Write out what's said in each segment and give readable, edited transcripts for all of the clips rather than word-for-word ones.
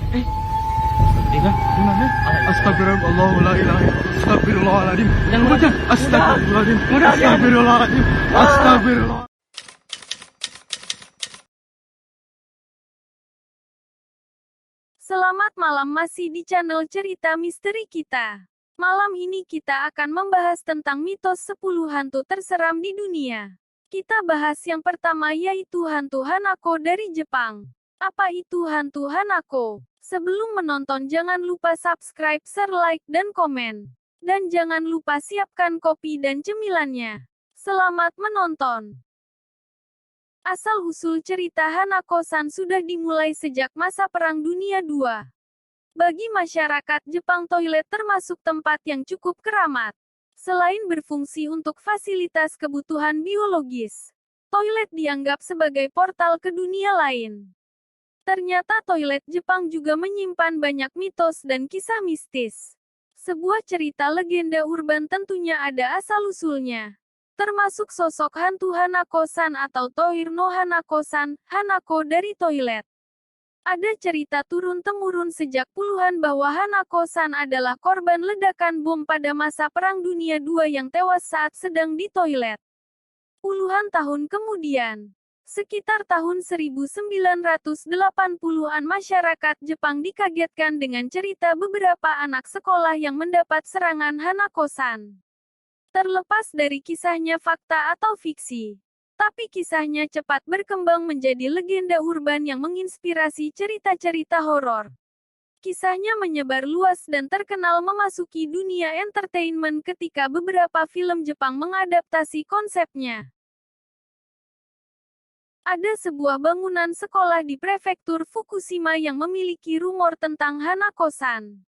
Eh, Ega, gimana? Astagfirullah, la ilaha illallah. Astagfirullahaladzim. Yang baca. Astagfirullahaladzim. Astagfirullahaladzim. Astagfirullah. Selamat malam masih di channel cerita misteri kita. Malam ini kita akan membahas tentang mitos 10 hantu terseram di dunia. Kita bahas yang pertama yaitu hantu Hanako dari Jepang. Apa itu hantu Hanako? Sebelum menonton jangan lupa subscribe, share, like, dan komen. Dan jangan lupa siapkan kopi dan cemilannya. Selamat menonton. Asal-usul cerita Hanako-san sudah dimulai sejak masa Perang Dunia II. Bagi masyarakat Jepang, toilet termasuk tempat yang cukup keramat. Selain berfungsi untuk fasilitas kebutuhan biologis, toilet dianggap sebagai portal ke dunia lain. Ternyata toilet Jepang juga menyimpan banyak mitos dan kisah mistis. Sebuah cerita legenda urban tentunya ada asal-usulnya. Termasuk sosok hantu Hanako-san atau Toir no Hanako-san, Hanako dari toilet. Ada cerita turun-temurun sejak puluhan bahwa Hanako-san adalah korban ledakan bom pada masa Perang Dunia II yang tewas saat sedang di toilet. Puluhan tahun kemudian, sekitar tahun 1980-an, masyarakat Jepang dikagetkan dengan cerita beberapa anak sekolah yang mendapat serangan Hanako-san. Terlepas dari kisahnya fakta atau fiksi, tapi kisahnya cepat berkembang menjadi legenda urban yang menginspirasi cerita-cerita horor. Kisahnya menyebar luas dan terkenal memasuki dunia entertainment ketika beberapa film Jepang mengadaptasi konsepnya. Ada sebuah bangunan sekolah di prefektur Fukushima yang memiliki rumor tentang Hanako-san.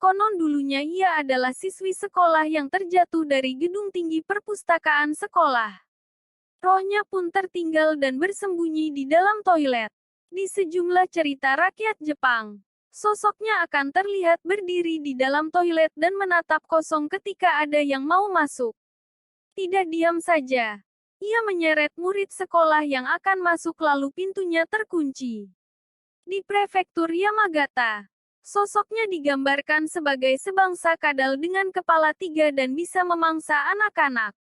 Konon dulunya ia adalah siswi sekolah yang terjatuh dari gedung tinggi perpustakaan sekolah. Rohnya pun tertinggal dan bersembunyi di dalam toilet. Di sejumlah cerita rakyat Jepang, sosoknya akan terlihat berdiri di dalam toilet dan menatap kosong ketika ada yang mau masuk. Tidak diam saja, ia menyeret murid sekolah yang akan masuk lalu pintunya terkunci. Di prefektur Yamagata, sosoknya digambarkan sebagai sebangsa kadal dengan kepala 3 dan bisa memangsa anak-anak.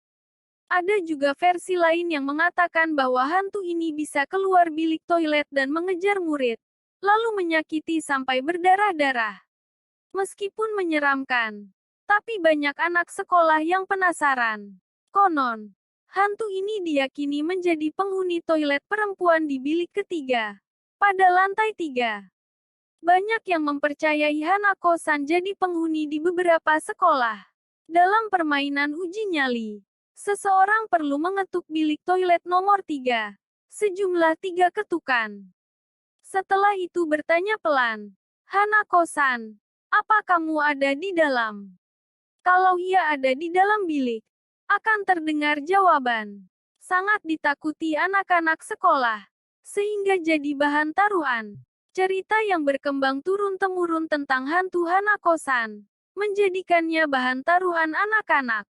Ada juga versi lain yang mengatakan bahwa hantu ini bisa keluar bilik toilet dan mengejar murid, lalu menyakiti sampai berdarah-darah. Meskipun menyeramkan, tapi banyak anak sekolah yang penasaran. Konon, hantu ini diyakini menjadi penghuni toilet perempuan di bilik ketiga, pada lantai 3. Banyak yang mempercayai Hanako-san jadi penghuni di beberapa sekolah. Dalam permainan uji nyali, seseorang perlu mengetuk bilik toilet nomor 3. Sejumlah 3 ketukan. Setelah itu bertanya pelan, "Hanako-san, apa kamu ada di dalam?" Kalau ia ada di dalam bilik, akan terdengar jawaban. Sangat ditakuti anak-anak sekolah, sehingga jadi bahan taruhan. Cerita yang berkembang turun-temurun tentang hantu Hanako-san menjadikannya bahan taruhan anak-anak.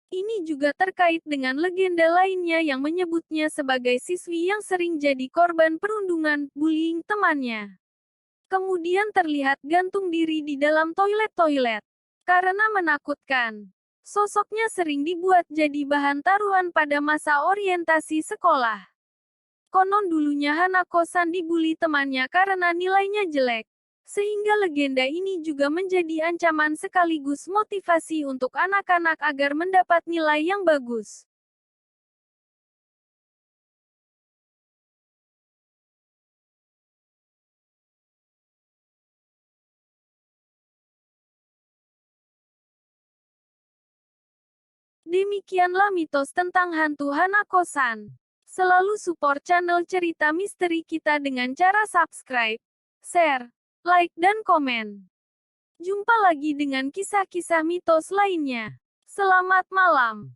Ini juga terkait dengan legenda lainnya yang menyebutnya sebagai siswi yang sering jadi korban perundungan, bullying temannya. Kemudian terlihat gantung diri di dalam toilet-toilet. Karena menakutkan, sosoknya sering dibuat jadi bahan taruhan pada masa orientasi sekolah. Konon dulunya Hanako-san dibully temannya karena nilainya jelek. Sehingga legenda ini juga menjadi ancaman sekaligus motivasi untuk anak-anak agar mendapat nilai yang bagus. Demikianlah mitos tentang hantu Hanako-san. Selalu support channel cerita misteri kita dengan cara subscribe, share, like, dan komen. Jumpa lagi dengan kisah-kisah mitos lainnya. Selamat malam.